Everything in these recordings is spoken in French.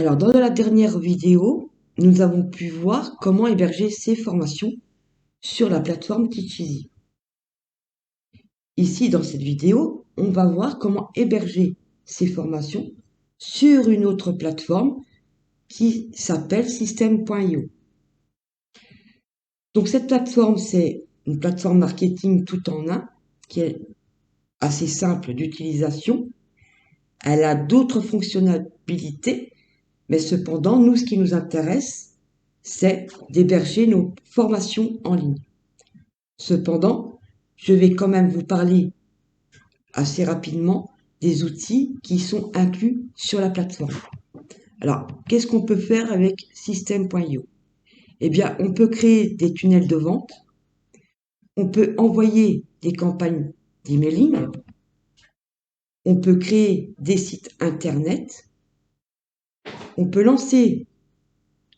Alors, dans la dernière vidéo, nous avons pu voir comment héberger ces formations sur la plateforme Teacheasy. Ici, dans cette vidéo, on va voir comment héberger ces formations sur une autre plateforme qui s'appelle System.io. Donc, cette plateforme, c'est une plateforme marketing tout en un qui est assez simple d'utilisation. Elle a d'autres fonctionnalités, mais cependant, nous, ce qui nous intéresse, c'est d'héberger nos formations en ligne. Cependant, je vais quand même vous parler assez rapidement des outils qui sont inclus sur la plateforme. Alors, qu'est-ce qu'on peut faire avec System.io? Eh bien, on peut créer des tunnels de vente, on peut envoyer des campagnes d'emailing, on peut créer des sites internet, on peut lancer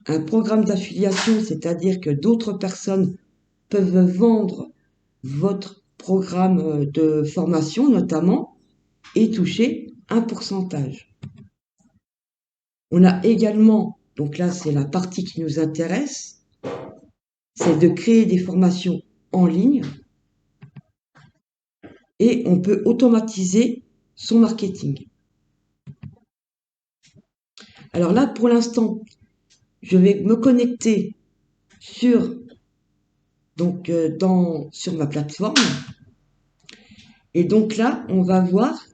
un programme d'affiliation, c'est-à-dire que d'autres personnes peuvent vendre votre programme de formation notamment et toucher un pourcentage. On a également, donc là c'est la partie qui nous intéresse, c'est de créer des formations en ligne et on peut automatiser son marketing. Alors là pour l'instant, je vais me connecter sur ma plateforme et donc là on va voir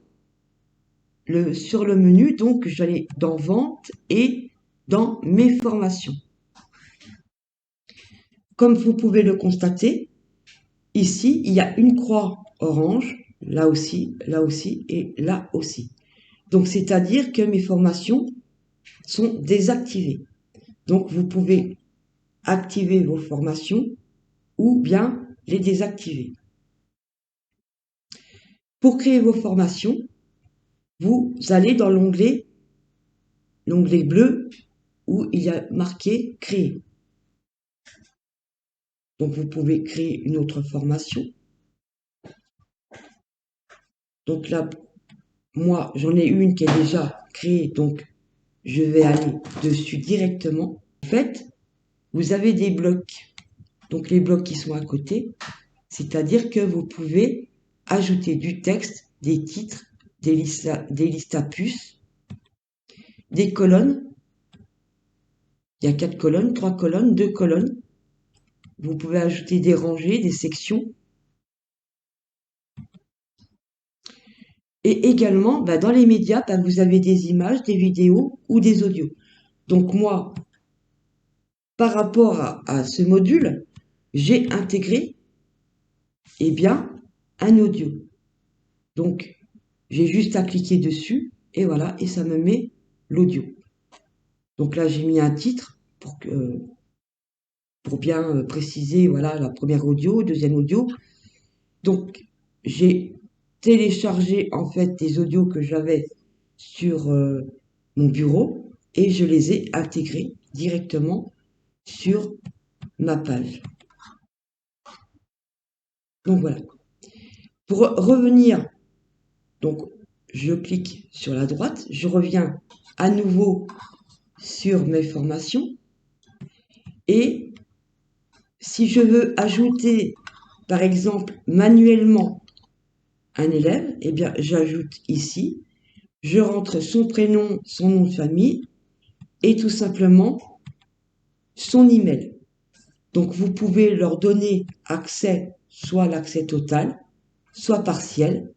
sur le menu, donc je vais aller dans vente et dans mes formations. Comme vous pouvez le constater, ici il y a une croix orange, là aussi et là aussi. Donc c'est-à-dire que mes formations sont désactivées. Donc vous pouvez activer vos formations ou bien les désactiver. Pour créer vos formations, vous allez dans l'onglet bleu où il y a marqué créer. Donc vous pouvez créer une autre formation. Donc là, moi j'en ai une qui est déjà créée, donc je vais aller dessus directement. En fait, vous avez des blocs, donc les blocs qui sont à côté, c'est-à-dire que vous pouvez ajouter du texte, des titres, des listes à puces, des colonnes. Il y a 4 colonnes, 3 colonnes, 2 colonnes. Vous pouvez ajouter des rangées, des sections. Et également, dans les médias, vous avez des images, des vidéos ou des audios. Donc moi, par rapport à ce module, j'ai intégré un audio. Donc, j'ai juste à cliquer dessus et voilà, et ça me met l'audio. Donc là, j'ai mis un titre pour bien préciser, voilà, la première audio, deuxième audio. Donc, j'ai téléchargé en fait des audios que j'avais sur mon bureau et je les ai intégrés directement sur ma page. Donc voilà. Pour revenir, donc je clique sur la droite, je reviens à nouveau sur mes formations et si je veux ajouter par exemple manuellement un élève, eh bien j'ajoute ici, je rentre son prénom, son nom de famille et tout simplement son email. Donc vous pouvez leur donner accès, soit l'accès total, soit partiel,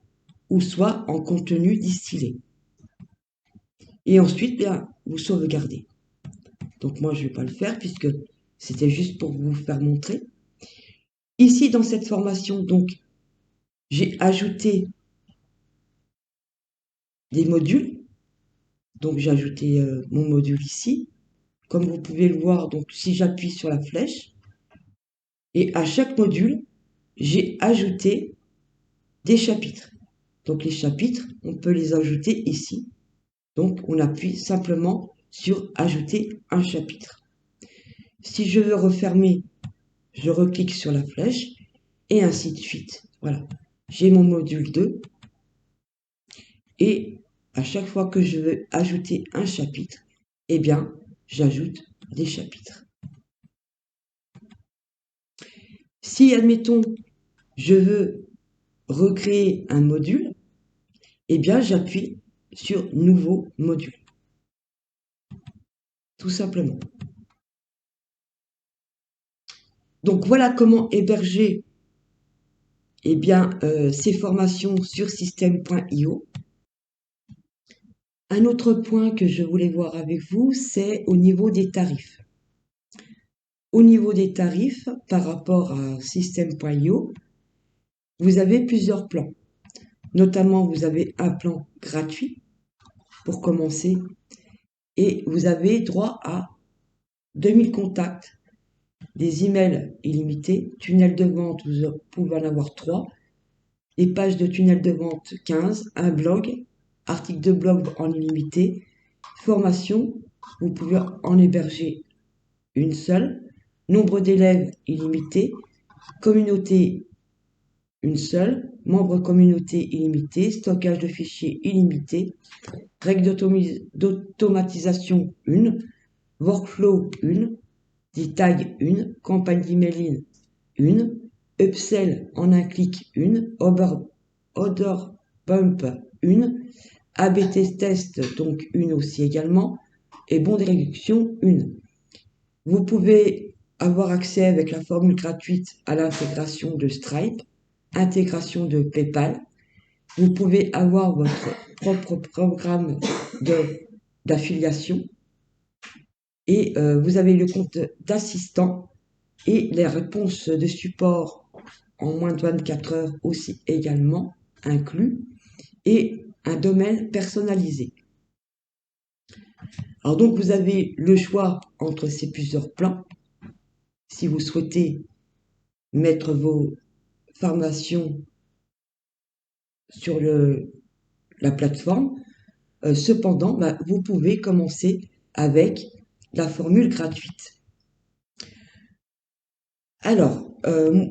ou soit en contenu distillé. Et ensuite, vous sauvegardez. Donc moi, je ne vais pas le faire puisque c'était juste pour vous faire montrer. Ici, dans cette formation, donc, j'ai ajouté des modules. Donc j'ai ajouté mon module ici. Comme vous pouvez le voir, donc si j'appuie sur la flèche, et à chaque module, j'ai ajouté des chapitres. Donc les chapitres, on peut les ajouter ici. Donc on appuie simplement sur ajouter un chapitre. Si je veux refermer, je reclique sur la flèche et ainsi de suite. Voilà, j'ai mon module 2 et à chaque fois que je veux ajouter un chapitre, eh bien, j'ajoute des chapitres. Si, admettons, je veux recréer un module, eh bien, j'appuie sur Nouveau module. Tout simplement. Donc, voilà comment héberger ces formations sur système.io. Un autre point que je voulais voir avec vous, c'est au niveau des tarifs. Au niveau des tarifs, par rapport à système.io, vous avez plusieurs plans. Notamment, vous avez un plan gratuit pour commencer et vous avez droit à 2000 contacts, des emails illimités, tunnels de vente, vous pouvez en avoir 3, les pages de tunnel de vente 15, un blog, article de blog en illimité, formation, vous pouvez en héberger une seule, nombre d'élèves illimité, communauté une seule, membre communauté illimité, stockage de fichiers illimité, règles d'automatisation 1, workflow 1, des tags 1, campagne d'emailing 1, upsell en un clic 1, order pump 1, AB test donc 1 aussi également, et bon de réduction 1. Vous pouvez avoir accès avec la formule gratuite à l'intégration de Stripe, intégration de PayPal. Vous pouvez avoir votre propre programme d'affiliation et vous avez le compte d'assistant et les réponses de support en moins de 24 heures aussi également inclus et un domaine personnalisé. Alors donc vous avez le choix entre ces plusieurs plans. Si vous souhaitez mettre vos formations sur la plateforme, cependant, vous pouvez commencer avec la formule gratuite. Alors,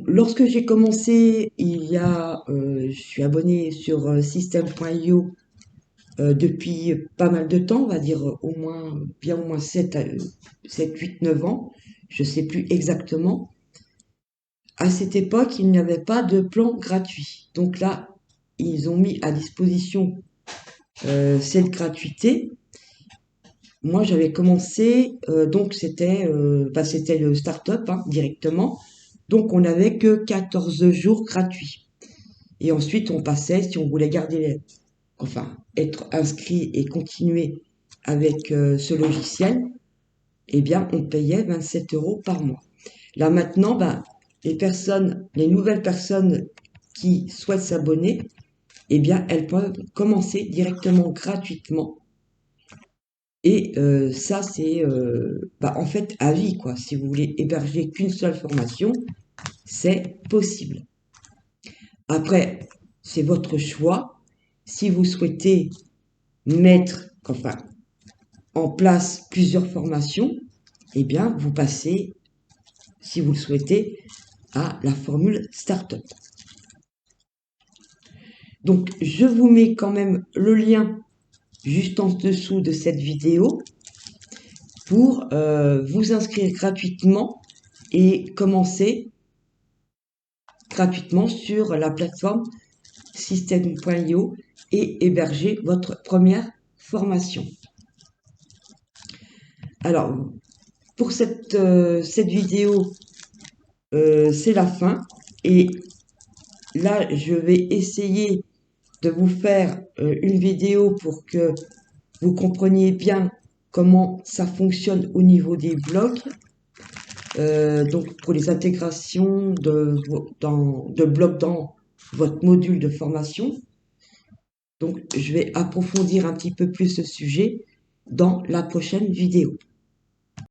lorsque j'ai commencé, je suis abonné sur système.io depuis pas mal de temps, on va dire bien au moins 7, 8, 9 ans, je ne sais plus exactement. À cette époque, il n'y avait pas de plan gratuit. Donc là, ils ont mis à disposition cette gratuité. Moi, j'avais commencé, donc c'était le start-up directement. Donc, on n'avait que 14 jours gratuits. Et ensuite, on passait, si on voulait être inscrit et continuer avec ce logiciel, eh bien, on payait 27 € par mois. Là, maintenant, les nouvelles personnes qui souhaitent s'abonner, eh bien, elles peuvent commencer directement gratuitement. Et ça, c'est en fait à vie, quoi. Si vous voulez héberger qu'une seule formation, c'est possible. Après, c'est votre choix. Si vous souhaitez mettre en place plusieurs formations, eh bien, vous passez, si vous le souhaitez, à la formule Startup. Donc, je vous mets quand même le lien juste en dessous de cette vidéo pour vous inscrire gratuitement et commencer gratuitement sur la plateforme système.io et héberger votre première formation. Alors, pour cette vidéo, c'est la fin. Et là, je vais essayer de vous faire une vidéo pour que vous compreniez bien comment ça fonctionne au niveau des blogs. Donc, pour les intégrations de blogs dans votre module de formation. Donc, je vais approfondir un petit peu plus ce sujet dans la prochaine vidéo.